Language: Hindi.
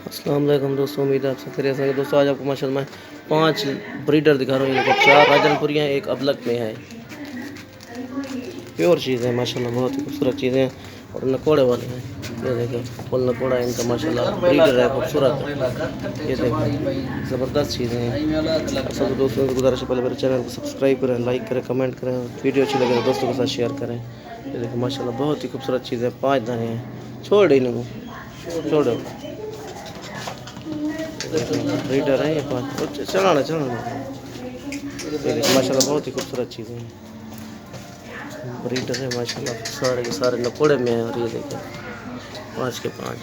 अस्सलाम वालेकुम दोस्तों, उम्मीद है आप सब खैरियत से होंगे। दोस्तों आज आपको माशाल्लाह मैं 5 ब्रीडर दिखा रहा हूँ। ये देखो 4 राजनपुरियाँ, एक अबलक में है। प्योर चीज़ है माशाल्लाह, बहुत ही खूबसूरत चीज़ें हैं और नकोड़े वाले हैं। ये देखो फुल नकोड़ा है इनका माशाल्लाह, ब्रीडर है, खूबसूरत है। ये देखो ज़बरदस्त चीज़ें हैं। आप सब दोस्तों से गुजारिश है पहले मेरे चैनल को सब्सक्राइब करें, लाइक करें, कमेंट करें, वीडियो अच्छी लगे तो दोस्तों के साथ शेयर करें। ये देखो माशाल्लाह बहुत ही खूबसूरत चीज़ें, 5 दाने हैं। छोड़ इन्हें, छोड़ो। ब्रीडर है ये 5, चलाना चलाना। ये देखो माशाल्लाह बहुत ही खूबसूरत चीज़ें हैं। ब्रीडर है माशाल्लाह, सारे के सारे नकोड़े में हैं। और ये देखो 5 के 5।